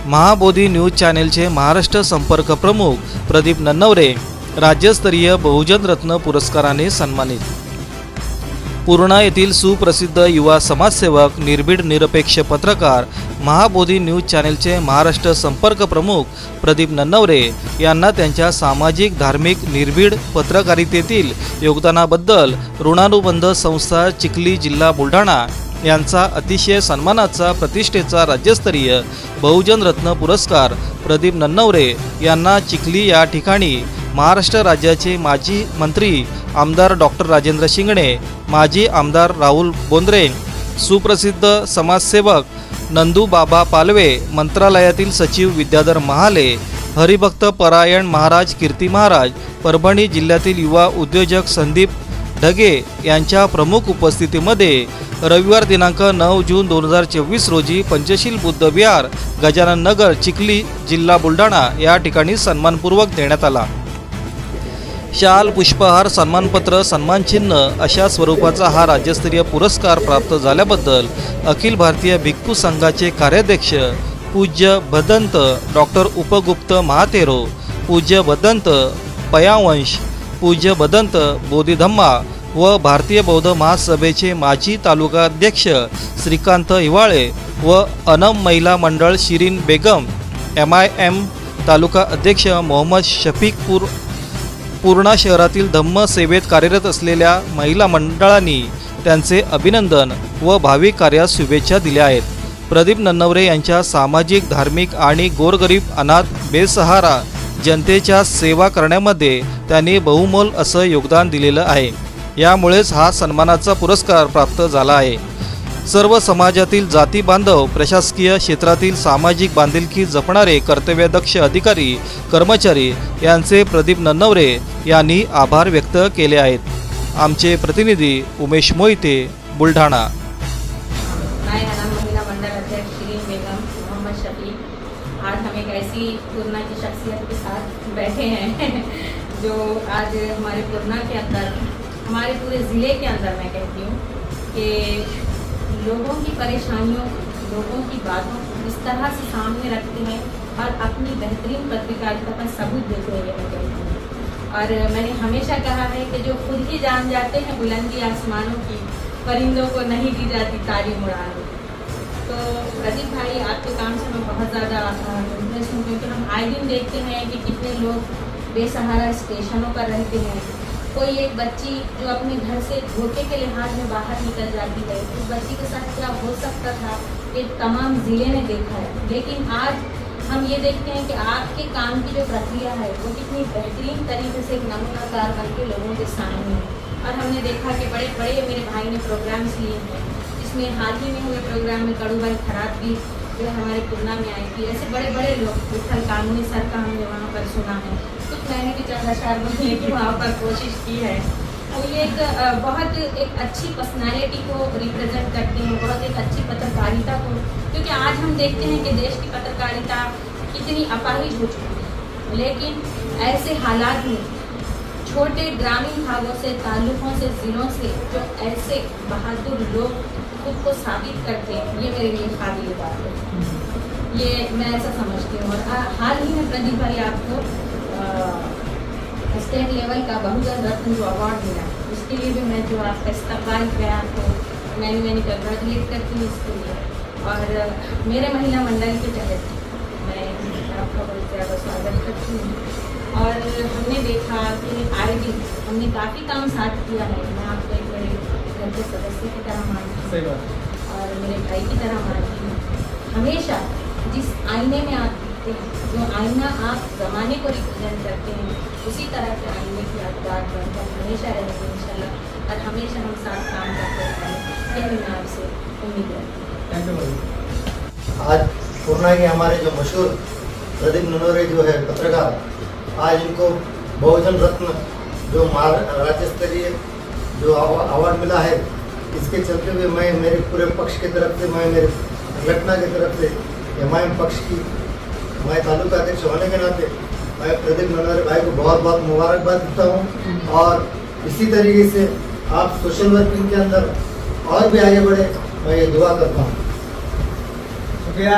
Mahabodhi news चॅनेलचे Maharashtra संपर्क प्रमुख प्रदीप नन्नवरे राज्यस्तरीय बहुजन रत्न पुरस्काराने सन्मानित। पूर्णा येथील सुप्रसिद्ध युवा समाजसेवक, निर्भीड निरपेक्ष पत्रकार, महाबोधी न्यूज चॅनेलचे महाराष्ट्र संपर्क प्रमुख प्रदीप नन्नवरे यांना त्यांच्या सामाजिक, धार्मिक, निर्भीड पत्रकारितेतील योगदानाबद्दल ऋणानुबंध संस्था चिखली, जिल्हा बुलढाणा यांचा अतिशय सन्मानाचा प्रतिष्ठेचा राज्यस्तरीय बहुजन रत्न पुरस्कार प्रदीप नन्नवरे यांना चिखली या ठिकाणी महाराष्ट्र राज्याचे माजी मंत्री आमदार डॉक्टर राजेंद्र शिंगणे, माजी आमदार राहुल बोंद्रे, सुप्रसिद्ध समाजसेवक नंदू बाबा पालवे, मंत्रालयातील सचिव विद्याधर महाले, हरिभक्त परायण महाराज कीर्ती महाराज, परभणी जिल्ह्यातील युवा उद्योजक संदीप ढगे यांच्या प्रमुख उपस्थितीमध्ये रविवार दिनांक 9 जून 2024 रोजी पंचशील बुद्ध विहार, गजानन नगर, चिखली, जिल्हा बुलढाणा या ठिकाणी सन्मानपूर्वक देण्यात आला। शाल, पुष्पहार, सन्मानपत्र, सन्मानचिन्ह अशा स्वरूपाचा हा राज्यस्तरीय पुरस्कार प्राप्त झाल्याबद्दल अखिल भारतीय भिक्खू संघाचे कार्याध्यक्ष पूज्य भदंत डॉक्टर उपगुप्त महातेरो, पूज्य भदंत पयावंश, पूज्य भदंत बोधिधम्मा व भारतीय बौद्ध महासभेचे माजी तालुका अध्यक्ष श्रीकांत हिवाळे व अनम महिला मंडळ शिरीन बेगम, MIM तालुका अध्यक्ष मोहम्मद शफीकपूर, पूर्णा शहरातील धम्म सेवेत कार्यरत असलेल्या महिला मंडळांनी त्यांचे अभिनंदन व भावी कार्यास शुभेच्छा दिल्या आहेत। प्रदीप नन्नवरे यांच्या सामाजिक, धार्मिक आणि गोरगरीब, अनाथ, बेसहारा जनतेच्या सेवा करण्यामध्ये त्यांनी बहुमोल असं योगदान दिलेलं आहे। यामुळेच हा सन्मानाचा पुरस्कार प्राप्त झाला आहे। सर्व समाजातील जाती बांधव, प्रशासकीय क्षेत्रातील सामाजिक बांधिलकी जपणारे कर्तव्यदक्ष अधिकारी, कर्मचारी यांचे प्रदीप नन्नवरे यांनी आभार व्यक्त केले आहेत। आमचे प्रतिनिधी उमेश मोहिते, बुलढाणा। आज हम एक ऐसी पूर्णा की शख्सियत के साथ बैठे हैं जो आज हमारे पूर्णा के अंदर, हमारे पूरे ज़िले के अंदर मैं कहती हूँ कि लोगों की परेशानियों, लोगों की बातों को इस तरह से सामने रखते हैं और अपनी बेहतरीन पत्रकारिता का सबूत देते हैं, ये मैं कहती हूँ। और मैंने हमेशा कहा है कि जो खुद ही जान जाते हैं बुलंदी आसमानों की, परिंदों को नहीं दी जाती तारीम उड़ाने। तो प्रदीप भाई, आपके काम से मैं बहुत ज़्यादा इंटरेस्ट हूँ, क्योंकि हम आए दिन देखते हैं कि कितने लोग बेसहारा स्टेशनों पर रहते हैं। कोई एक बच्ची जो अपने घर से धोखे के लिहाज में बाहर निकल जाती है, उस बच्ची के साथ क्या हो सकता था ये तमाम ज़िले ने देखा है। लेकिन आज हम ये देखते हैं कि आपके काम की जो प्रक्रिया है वो कितनी बेहतरीन तरीके से एक नमूनाकार बन के लोगों के सामने है। और हमने देखा कि बड़े बड़े मेरे भाई ने प्रोग्राम्स लिए हैं, जिसमें हाल ही में हुए प्रोग्राम में कड़ूभाई खराब भी जो हमारे पूर्णा में आई थी। ऐसे बड़े बड़े लोग, विठल कानूनी सर का हमने वहाँ पर सुना है, तो मैंने भी 14 बोलने की वहाँ पर कोशिश की है। तो ये एक बहुत एक अच्छी पर्सनालिटी को रिप्रेजेंट करते हैं, बहुत एक अच्छी पत्रकारिता को, क्योंकि आज हम देखते हैं कि देश की पत्रकारिता कितनी अपाहिज हो चुकी है। लेकिन ऐसे हालात में छोटे ग्रामीण भागों से, ताल्लुकों से, ज़िलों से जो ऐसे बहादुर लोग खुद को साबित करते हैं, ये मेरे लिए काबिल बात है। ये मैं ऐसा समझती हूँ। और हाल ही में प्रदीप भाई आपको स्टेट लेवल का बहुजन रत्न जो अवार्ड मिला, उसके लिए भी मैं जो आपका इस्तकबाल किया आपको मैंने कंग्रेचुलेट करती हूँ इसके लिए। और मेरे महिला मंडल के तहत मैं आपका बहुत ज़्यादा स्वागत करती हूँ। और हमने देखा कि आए दिन हमने काफ़ी काम साथ किया है। मैं आपको एक बड़े घर के सदस्य की तरह मानती हूँ और मेरे भाई की तरह मानती हूँ। हमेशा जिस आईने में आप दिखते हैं, जो आईना आप ज़माने को रिप्रेजेंट करते हैं, उसी तरह के आईने की यादगार बनकर हमेशा रहेंगे इंशाल्लाह। और हमेशा हम साथ काम करते रहेंगे, यही मैं आपसे उम्मीद करती हूँ। आज पूर्णा के हमारे जो मशहूर प्रदीप नन्नवरे जो है पत्रकार, आज इनको बहुजन रत्न जो राज्य स्तरीय जो अवार्ड मिला है, इसके चलते हुए मैं मेरे पूरे पक्ष की तरफ से, मैं मेरे संगठन की तरफ से, MIM पक्ष की, मैं तालुका अध्यक्ष होने के नाते मैं प्रदीप नन्नवरे भाई को बहुत बहुत मुबारकबाद देता हूँ। और इसी तरीके से आप सोशल वर्किंग के अंदर और भी आगे बढ़े, मैं ये दुआ करता हूँ। शुक्रिया।